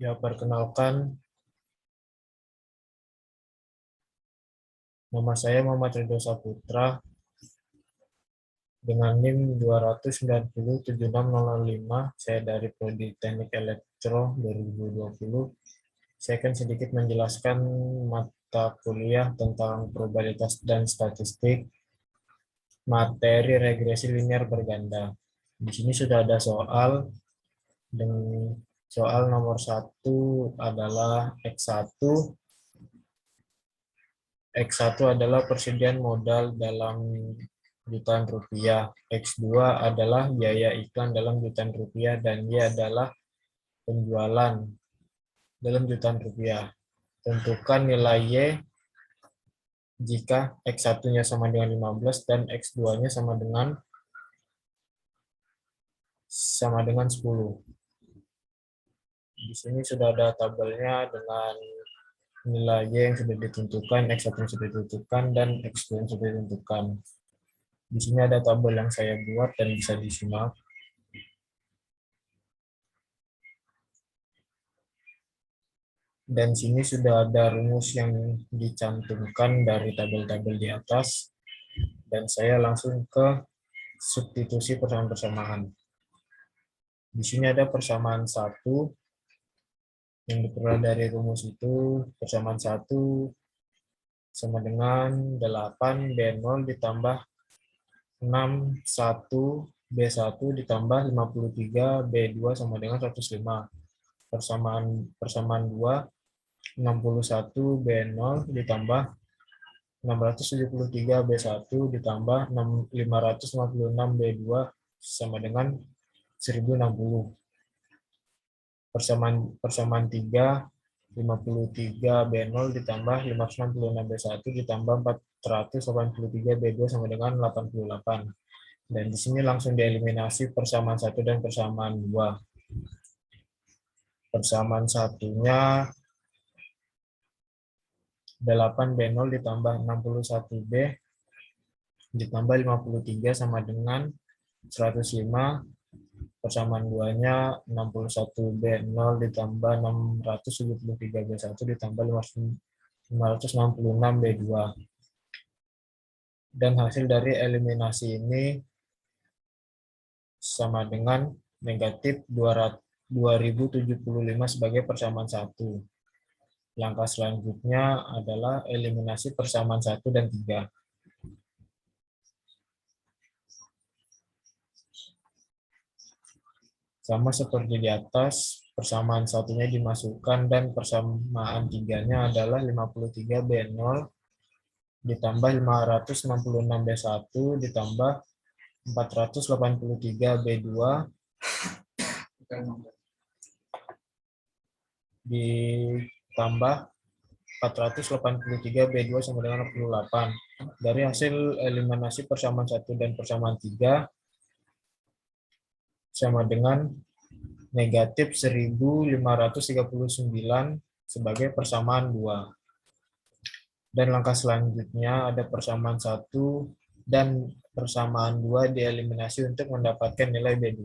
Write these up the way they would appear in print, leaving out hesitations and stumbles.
Ya, perkenalkan, nama saya Muhammad Ridho Saputra dengan NIM 2907605. Saya dari Prodi Teknik Elektro 2020. Saya akan sedikit menjelaskan mata kuliah tentang probabilitas dan statistik, materi regresi linear berganda. Di sini sudah ada soal, dan soal nomor 1 adalah X1. X1 adalah persediaan modal dalam jutaan rupiah. X2 adalah biaya iklan dalam jutaan rupiah, dan Y adalah penjualan dalam jutaan rupiah. Tentukan nilai Y jika X1-nya sama dengan 15 dan X2-nya sama dengan 10. Di sini sudah ada tabelnya dengan nilai Y yang sudah ditentukan, X1 yang sudah ditentukan, dan X2 yang sudah ditentukan. Di sini ada tabel yang saya buat dan bisa disimak. Dan sini sudah ada rumus yang dicantumkan dari tabel-tabel di atas. Dan saya langsung ke substitusi persamaan-persamaan. Di sini ada persamaan 1 yang diperoleh dari rumus itu. Persamaan 1 sama dengan 8 B0 ditambah 6 1 B1 ditambah 53 B2 sama dengan 105. Persamaan 2 61 B0 ditambah 673 B1 ditambah 556 B2 sama dengan 1060. Persamaan 3 53 B0 ditambah 566 B1 ditambah 483 B2 sama dengan 88. Dan di sini langsung dieliminasi persamaan 1 dan persamaan 2. Persamaan satunya 8B0 ditambah 61B ditambah 53 sama dengan 105. Persamaan 2-nya 61B0 ditambah 673B1 ditambah 566B2. Dan hasil dari eliminasi ini sama dengan negatif 2075 sebagai persamaan 1. Langkah selanjutnya adalah eliminasi persamaan 1 dan 3. Sama seperti di atas, persamaan satunya dimasukkan dan persamaan 3-nya adalah 53B0 ditambah 566B1 ditambah 483B2 ditambah 483B2 sama dengan 68. Dari hasil eliminasi persamaan 1 dan persamaan 3 sama dengan negatif 1539 sebagai persamaan 2. Dan langkah selanjutnya ada persamaan 1 dan persamaan 2 dieliminasi untuk mendapatkan nilai B2.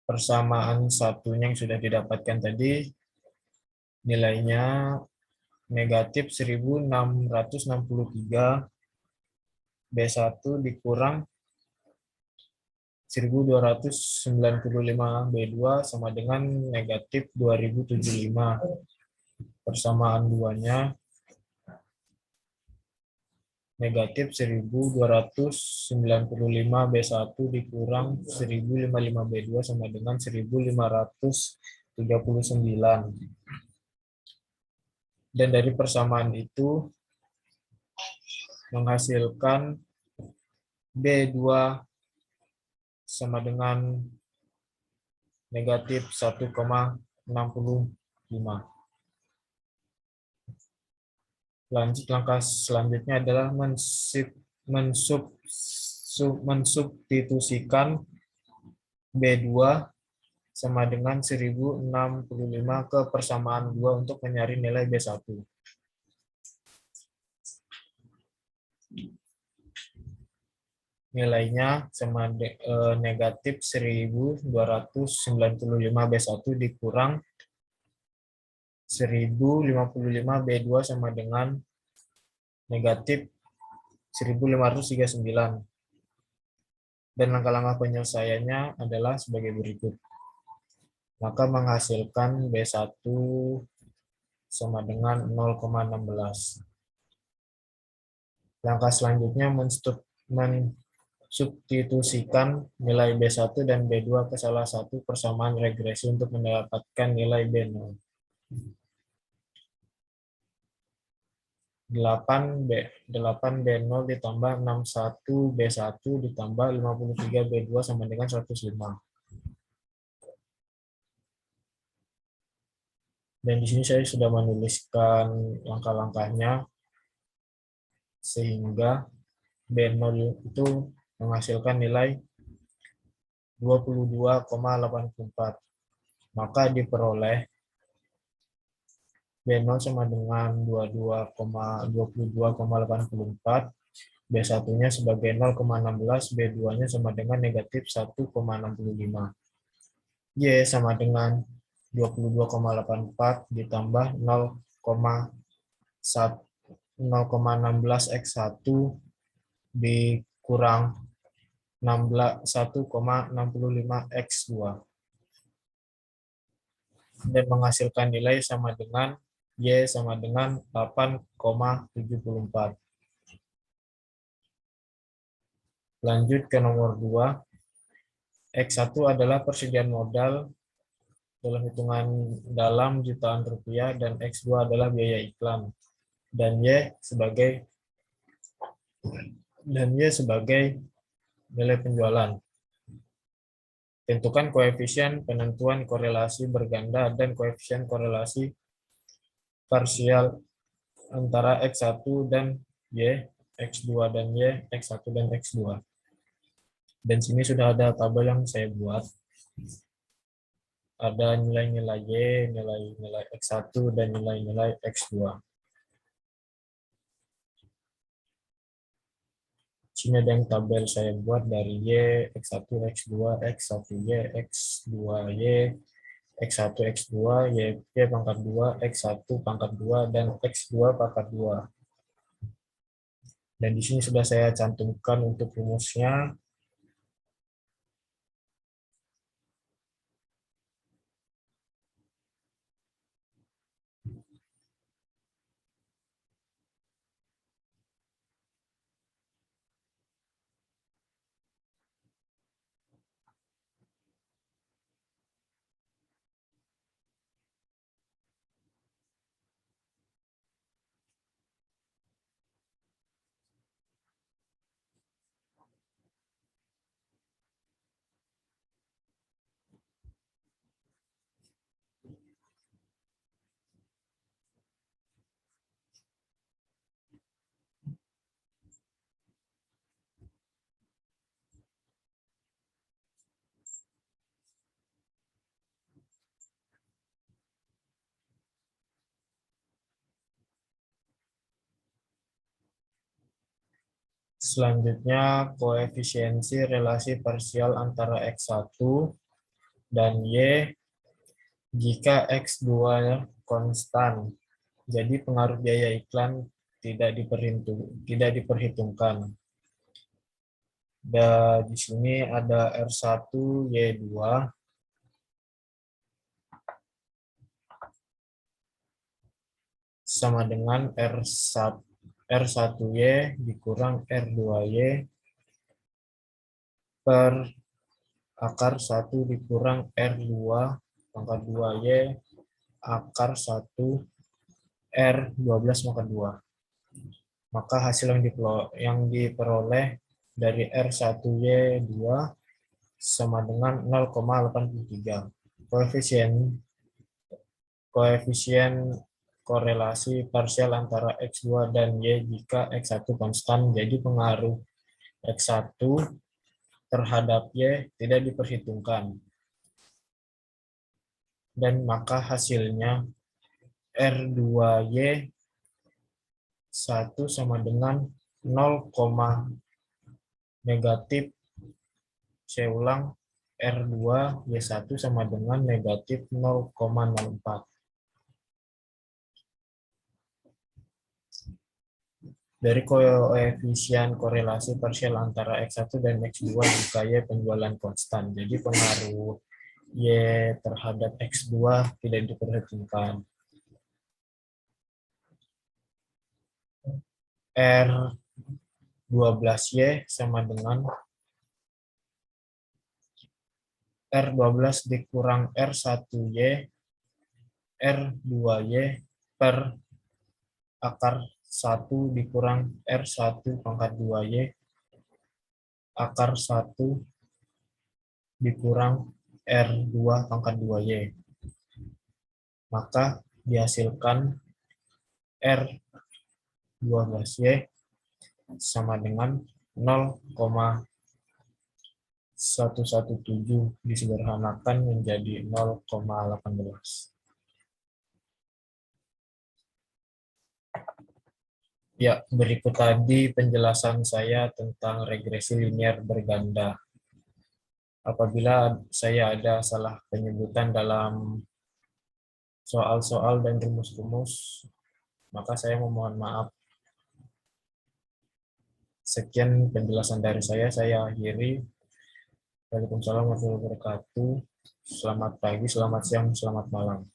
Persamaan satunya yang sudah didapatkan tadi nilainya negatif 1663 B1 dikurang 1295 B2 sama dengan negatif 2075. Persamaan 2-nya negatif 1295 B1 dikurang 1055 B2 sama dengan 1539. Dan dari persamaan itu menghasilkan B2 sama dengan negatif 1,65. Lanjut, langkah selanjutnya adalah mensubstitusikan B2 sama dengan 1065 ke persamaan 2 untuk mencari nilai B1. nilainya sama negatif 1295 B1 dikurang 1055 B2 sama dengan negatif 1539. Dan langkah-langkah penyelesaiannya adalah sebagai berikut. Maka menghasilkan B1 sama dengan 0,16. Langkah selanjutnya mensubstitusikan nilai B1 dan B2 ke salah satu persamaan regresi untuk mendapatkan nilai B0. 8B0 ditambah 61B1 ditambah 53B2 sama dengan 105. Dan di sini saya sudah menuliskan langkah-langkahnya sehingga B0 itu menghasilkan nilai 22,84. Maka diperoleh B0 sama dengan 22,84, B1-nya sebagai 0,16, B2-nya sama dengan negatif 1,65. Y sama dengan 22,84 ditambah 0,16 X1 dikurang 1,65 X2. Dan menghasilkan nilai sama dengan Y sama dengan 8,74. Lanjut ke nomor 2. X1 adalah persediaan modal dalam hitungan dalam jutaan rupiah dan X2 adalah biaya iklan. Dan Y sebagai nilai penjualan. Tentukan koefisien penentuan korelasi berganda dan koefisien korelasi parsial antara X1 dan Y, X2 dan Y, X1 dan X2. Dan sini sudah ada tabel yang saya buat. Ada nilai-nilai Y, nilai-nilai X1, dan nilai-nilai X2. Sini ada yang tabel saya buat dari Y, X1, X2, X1Y, X2Y, X1, X2, Y pangkat 2, X1 pangkat 2, dan X2 pangkat 2. Dan di sini sudah saya cantumkan untuk rumusnya. Selanjutnya, koefisiensi relasi parsial antara X1 dan Y jika X2 konstan. Jadi pengaruh biaya iklan tidak diperhitungkan. Dan di sini ada R1 Y2 sama dengan R1Y dikurang R2Y per akar 1 dikurang R2 pangkat 2Y akar 1 R12 pangkat 2. Maka hasil yang diperoleh dari R1Y2 sama dengan 0,83. Koefisien korelasi parsial antara X2 dan Y jika X1 konstan, jadi pengaruh X1 terhadap Y tidak diperhitungkan. Dan maka hasilnya R2Y 1 sama dengan 0,16 negatif, saya ulang, R2Y1 sama dengan negatif 0,04. Dari koefisien korelasi parsial antara X1 dan X2 jika Y penjualan konstan. Jadi pengaruh Y terhadap X2 tidak diperhitungkan. R12Y sama dengan R12 dikurang R1Y, R2Y per akar 1 dikurang R1 pangkat 2Y, akar 1 dikurang R2 pangkat 2Y. Maka dihasilkan R12Y sama dengan 0,117 disederhanakan menjadi 0,18. Ya, berikut tadi penjelasan saya tentang regresi linear berganda. Apabila saya ada salah penyebutan dalam soal-soal dan rumus-rumus, maka saya memohon maaf. Sekian penjelasan dari saya akhiri. Waalaikumsalam warahmatullahi wabarakatuh. Selamat pagi, selamat siang, selamat malam.